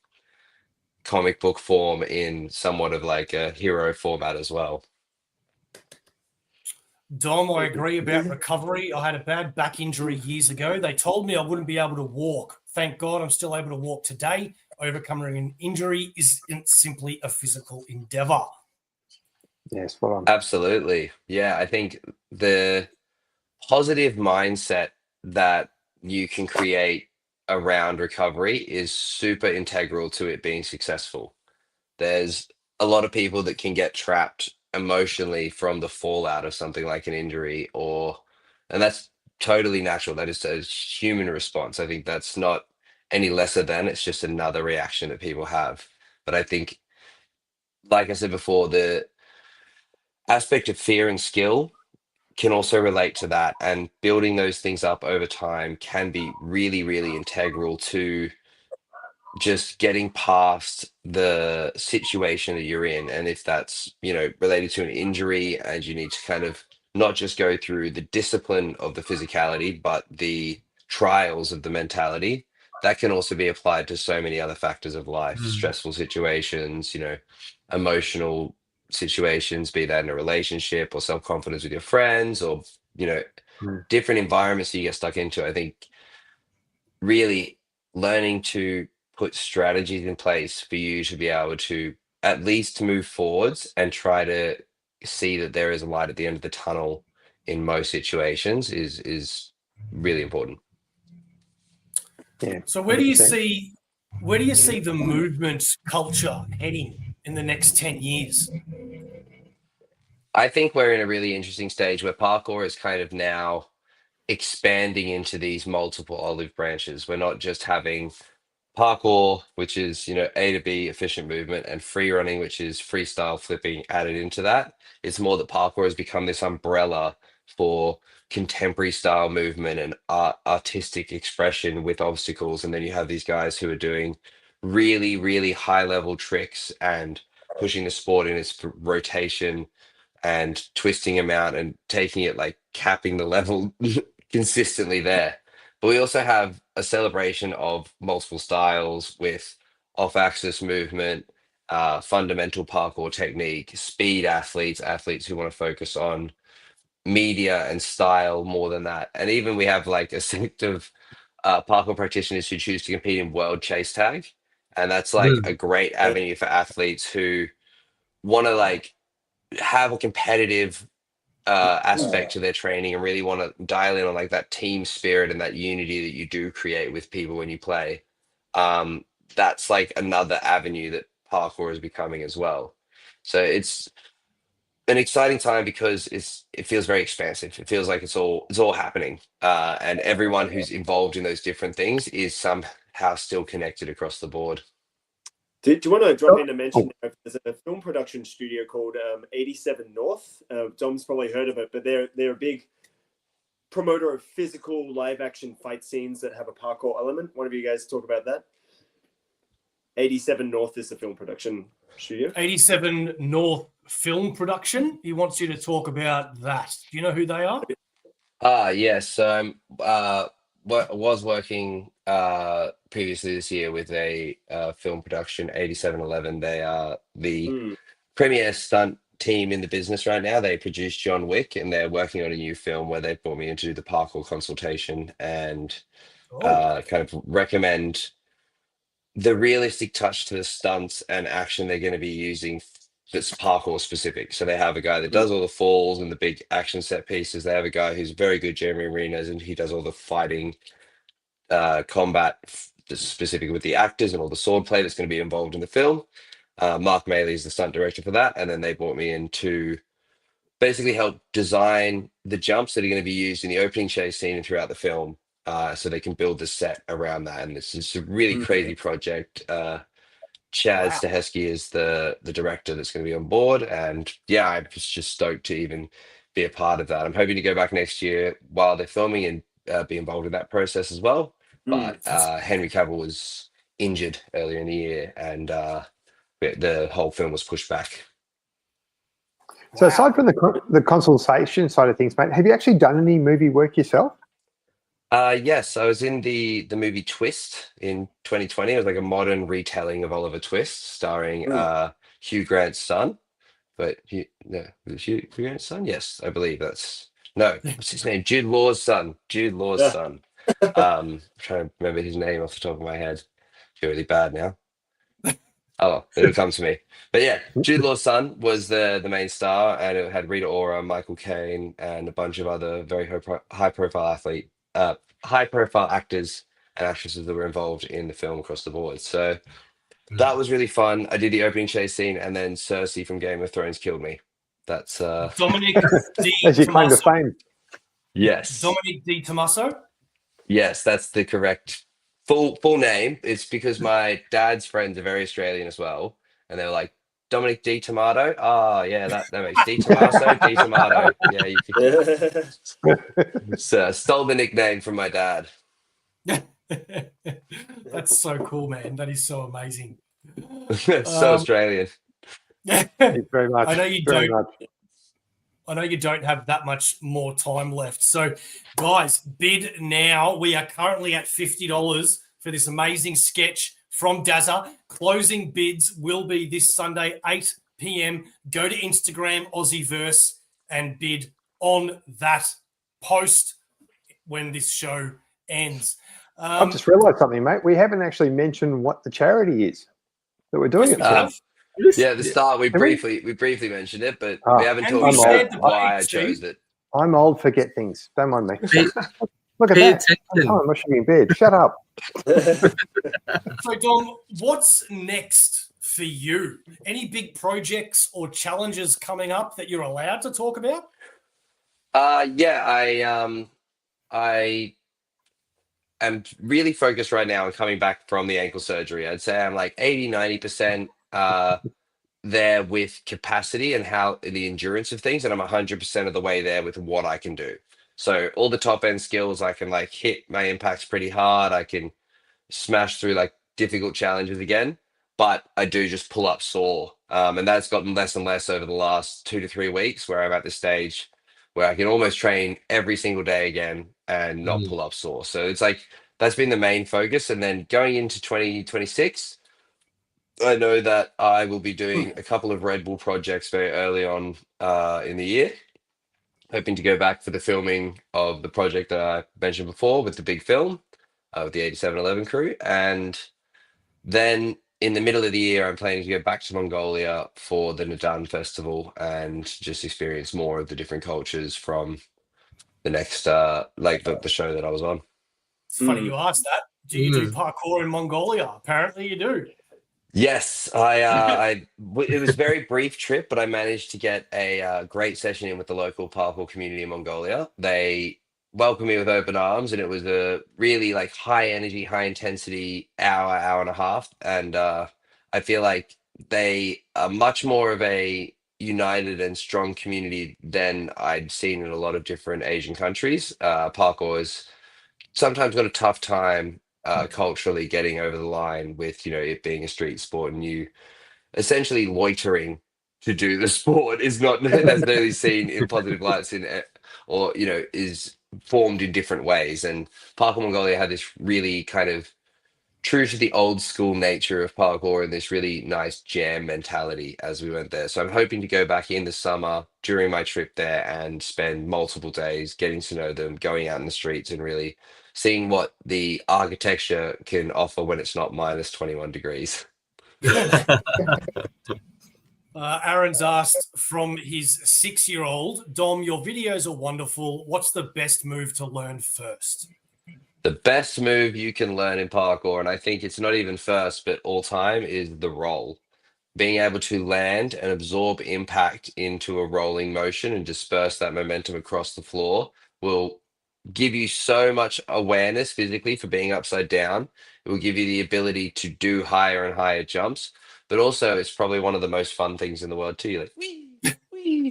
comic book form, in somewhat of like a hero format as well. Dom, I agree about recovery. I had a bad back injury years ago. They told me I wouldn't be able to walk. Thank God I'm still able to walk today. Overcoming an injury isn't simply a physical endeavor. Yes, spot on. Absolutely. Yeah, I think the positive mindset that you can create around recovery is super integral to it being successful. There's a lot of people that can get trapped emotionally from the fallout of something like an injury, and that's totally natural. That is a human response. I think that's not any lesser than, it's just another reaction that people have. But I think, like I said before, the aspect of fear and skill can also relate to that, and building those things up over time can be really, really integral to just getting past the situation that you're in. And if that's related to an injury, and you need to kind of not just go through the discipline of the physicality but the trials of the mentality, that can also be applied to so many other factors of life. Stressful situations, emotional situations, be that in a relationship or self-confidence with your friends, or different environments that you get stuck into. I think really learning to put strategies in place for you to be able to at least move forwards and try to see that there is a light at the end of the tunnel in most situations is really important. Yeah. So where do you 100%. see the movement culture heading in the next 10 years? I think we're in a really interesting stage where parkour is kind of now expanding into these multiple olive branches. We're not just having parkour, which is A to B efficient movement, and free running, which is freestyle flipping, added into that. It's more that parkour has become this umbrella for contemporary style movement and artistic expression with obstacles. And then you have these guys who are doing really, really high level tricks and pushing the sport in its rotation and twisting them out and taking it, like capping the level consistently there. But we also have a celebration of multiple styles with off-axis movement, fundamental parkour technique, speed athletes who want to focus on media and style more than that. And even we have like a sect of parkour practitioners who choose to compete in world chase tag, and that's like a great avenue for athletes who want to like have a competitive aspect to their training and really want to dial in on like that team spirit and that unity that you do create with people when you play. That's like another avenue that parkour is becoming as well. So it's an exciting time because it feels very expansive. It feels like it's all happening, and everyone who's involved in those different things is somehow still connected across the board. Do you want to drop in a mention? There's a film production studio called 87 North. Dom's probably heard of it, but they're a big promoter of physical live action fight scenes that have a parkour element. One of you guys talk about that? 87 North is the film production studio. 87 North Film Production. He wants you to talk about that. Do you know who they are? Yes. So was working previously this year with a film production, 8711. They are the premier stunt team in the business right now. They produced John Wick, and they're working on a new film where they brought me in to do the parkour consultation and kind of recommend the realistic touch to the stunts and action they're going to be using that's parkour specific. So they have a guy that does all the falls and the big action set pieces. They have a guy who's very good, Jeremy Arenas, and he does all the fighting combat specifically with the actors and all the swordplay that's going to be involved in the film. Mark Maley is the stunt director for that. And then they brought me in to basically help design the jumps that are going to be used in the opening chase scene and throughout the film. So they can build the set around that. And this is a really crazy project. Chaz Stahelski is the director that's going to be on board. And yeah, I was just stoked to even be a part of that. I'm hoping to go back next year while they're filming and be involved in that process as well. But Henry Cavill was injured earlier in the year, and the whole film was pushed back. So aside from the consultation side of things, mate, have you actually done any movie work yourself? Yes, I was in the movie Twist in 2020. It was like a modern retelling of Oliver Twist, starring Hugh Grant's son. But Hugh Grant's son? Yes, I believe what's his name? Jude Law's son. Jude Law's son. I'm trying to remember his name off the top of my head. I feel really bad now. Oh, it'll come to me. But yeah, Jude Law's son was the main star, and it had Rita Ora, Michael Caine, and a bunch of other very high profile actors and actresses that were involved in the film across the board. So that was really fun. I did the opening chase scene, and then Cersei from Game of Thrones killed me. That's Dominic D. As you claim to Tommaso. fame. Yes. Dominic D. Tommaso. Yes, that's the correct full name. It's because my dad's friends are very Australian as well, and they were like, Dominic D. Tomato. Oh yeah, that makes D. Tommaso, D. Tomato. Yeah, you could. Stole the nickname from my dad. That's so cool, man. That is so amazing. So Australian. Very much. I know you very don't. much. I know you don't have that much more time left. So, guys, bid now. We are currently at $50 for this amazing sketch from Dazza. Closing bids will be this Sunday, 8 p.m. Go to Instagram, Aussieverse, and bid on that post when this show ends. I've just realised something, mate. We haven't actually mentioned what the charity is that we're doing it for. Yeah, at the start we briefly mentioned it, but we haven't And talked we about shared the why I page, chose Steve. it. I'm old, forget things. Don't mind me. Look at Pay that. attention. I should be in bed. Shut up. So, Dom, what's next for you? Any big projects or challenges coming up that you're allowed to talk about? Yeah, I am really focused right now on coming back from the ankle surgery. I'd say I'm like 80-90% there with capacity and how the endurance of things, and I'm 100% of the way there with what I can do. So all the top end skills, I can like hit my impacts pretty hard. I can smash through like difficult challenges again, but I do just pull up sore. And that's gotten less and less over the last 2 to 3 weeks, where I'm at the stage where I can almost train every single day again and not pull up sore. So it's like, that's been the main focus. And then going into 2026, I know that I will be doing a couple of Red Bull projects very early on in the year, hoping to go back for the filming of the project that I mentioned before with the big film. with the 8711 crew. And then in the middle of the year, I'm planning to go back to Mongolia for the Nadan Festival and just experience more of the different cultures from the next, like the show that I was on. It's funny you asked that. Do you do parkour in Mongolia? Apparently you do. Yes, it was a very brief trip, but I managed to get a great session in with the local parkour community in Mongolia. They welcomed me with open arms, and it was a really like high energy, high intensity hour and a half. And I feel like they are much more of a united and strong community than I'd seen in a lot of different Asian countries. Parkour has sometimes got a tough time culturally getting over the line with it being a street sport, and you essentially loitering to do the sport is not necessarily seen in positive lights or is formed in different ways. And Parkour Mongolia had this really kind of true to the old school nature of parkour and this really nice jam mentality as we went there. So I'm hoping to go back in the summer during my trip there and spend multiple days getting to know them, going out in the streets and really seeing what the architecture can offer when it's not minus 21 degrees. Aaron's asked from his 6-year-old, Dom, your videos are wonderful. What's the best move to learn first? The best move you can learn in parkour, and I think it's not even first, but all time, is the roll. Being able to land and absorb impact into a rolling motion and disperse that momentum across the floor will give you so much awareness physically for being upside down. It will give you the ability to do higher and higher jumps, but also it's probably one of the most fun things in the world too. You're like, wee, wee.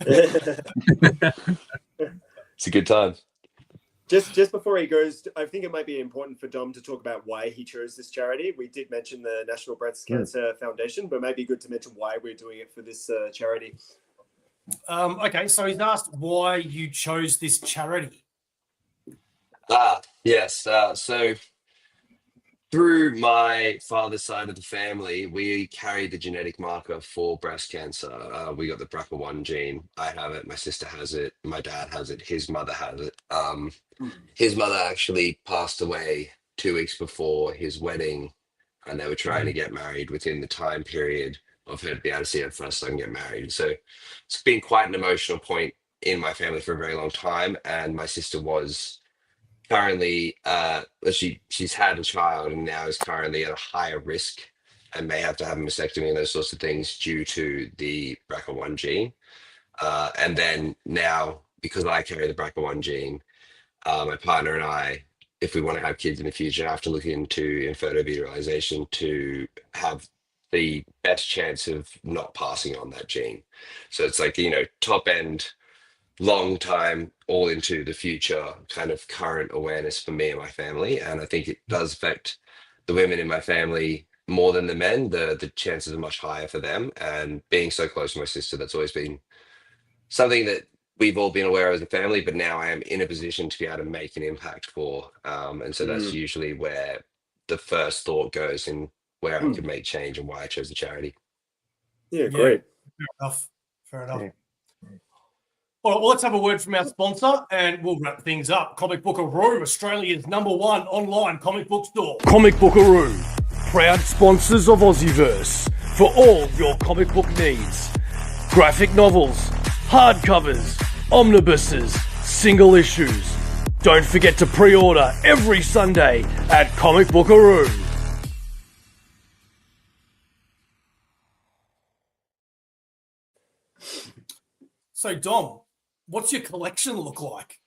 It's a good time. Just before he goes, I think it might be important for Dom to talk about why he chose this charity. We did mention the National Breast Cancer Foundation, but it might be good to mention why we're doing it for this charity. Okay, so he's asked why you chose this charity. Yes. So through my father's side of the family, we carry the genetic marker for breast cancer. We got the BRCA1 gene. I have it. My sister has it. My dad has it. His mother has it. His mother actually passed away 2 weeks before his wedding, and they were trying to get married within the time period of her to be able to see her first son get married. So it's been quite an emotional point in my family for a very long time. And my sister was currently she's had a child and now is currently at a higher risk and may have to have a mastectomy and those sorts of things due to the BRCA1 gene. And then now, because I carry the BRCA1 gene, my partner and I, if we want to have kids in the future, have to look into infertilization to have the best chance of not passing on that gene. So it's like, top end, long time, all into the future kind of current awareness for me and my family. And I think it does affect the women in my family more than the men. The chances are much higher for them. And being so close to my sister, that's always been something that we've all been aware of as a family, but now I am in a position to be able to make an impact for. And so that's usually where the first thought goes in where I can make change and why I chose the charity. Yeah, great. Fair enough. Yeah. All right, well, let's have a word from our sponsor and we'll wrap things up. Comic Bookaroo, Australia's #1 online comic book store. Comic Bookaroo, proud sponsors of AUSSIEVERSE for all your comic book needs. Graphic novels, hardcovers, omnibuses, single issues. Don't forget to pre-order every Sunday at Comic Bookaroo. So, Dom, what's your collection look like?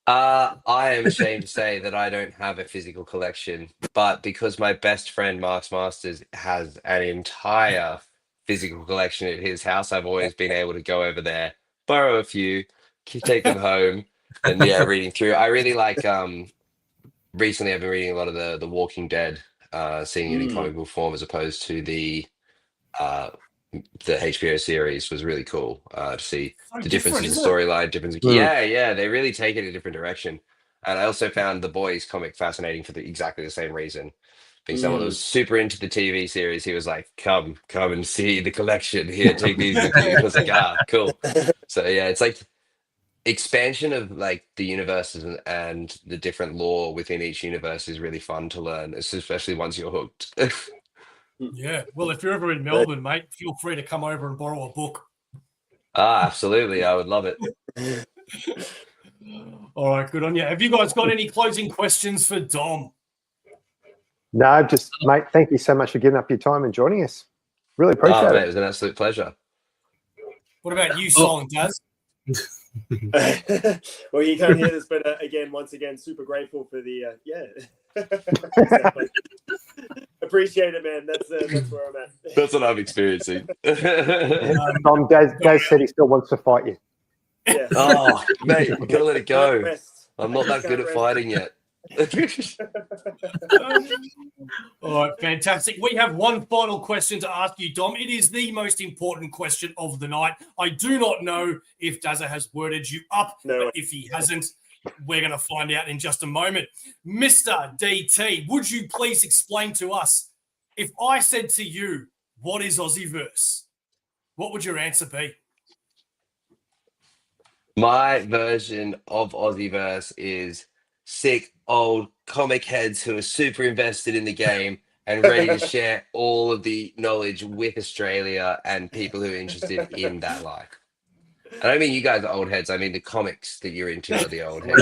I am ashamed to say that I don't have a physical collection, but because my best friend Mark's Masters has an entire physical collection at his house, I've always been able to go over there, borrow a few, take them home, and reading through. I really like. Recently, I've been reading a lot of the Walking Dead, seeing it in comic book form as opposed to the HBO series was really cool to see the difference in the storyline, difference. Yeah, they really take it a different direction. And I also found the Boys comic fascinating for exactly the same reason. Being someone that was super into the TV series, he was like, "Come and see the collection here. Take these with you." I was like, "Ah, cool." So yeah, it's like expansion of like the universes and the different lore within each universe is really fun to learn, especially once you're hooked. Yeah. Well, if you're ever in Melbourne, mate, feel free to come over and borrow a book. Absolutely. I would love it. All right, good on you. Have you guys got any closing questions for Dom? No, just mate, thank you so much for giving up your time and joining us. Really appreciate Mate, it. it was an absolute pleasure. What about you, Silent Daz? Well, you can't hear this, but again, once again, super grateful for the appreciate it, man. That's where I'm at. That's what I'm experiencing. Daz said he still wants to fight you. Yeah. Oh, mate, you gotta let it go. Rest. I'm not that good at fighting yet. All right, fantastic. We have one final question to ask you, Dom. It is the most important question of the night. I do not know if Dazza has worded you up, but if he hasn't, we're going to find out in just a moment. Mr. DT, would you please explain to us, if I said to you, what is Aussieverse? What would your answer be? My version of Aussieverse is sick old comic heads who are super invested in the game and ready to share all of the knowledge with Australia and people who are interested in that life. I don't mean you guys are old heads. I mean the comics that you're into are the old heads.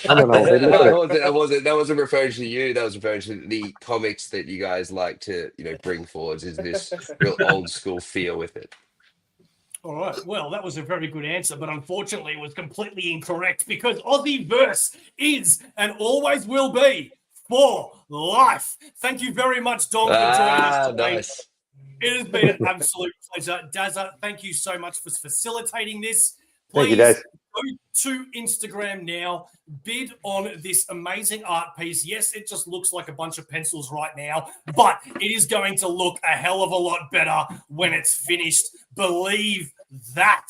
I'm an old head. Look at it. That wasn't referring to you. That was referring to the comics that you guys like to, bring forwards. Is this real old school feel with it? All right. Well, that was a very good answer, but unfortunately it was completely incorrect because Aussieverse is and always will be for life. Thank you very much, Dom, for joining us today. Nice. It has been an absolute pleasure. Dazza, thank you so much for facilitating this. Thank you, Please Daz. go to Instagram now, bid on this amazing art piece. Yes, it just looks like a bunch of pencils right now, but it is going to look a hell of a lot better when it's finished. Believe that.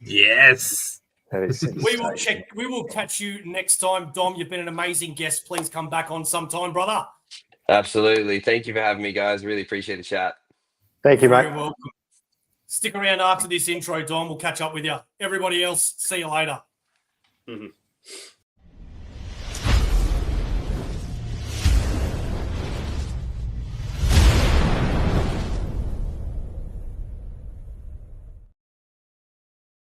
Yes. That is We will catch you next time. Dom, you've been an amazing guest. Please come back on sometime, brother. Absolutely. Thank you for having me, guys. Really appreciate the chat. Thank you, mate. You're welcome. Stick around after this intro, Dom. We'll catch up with you. Everybody else, see you later. Mm-hmm.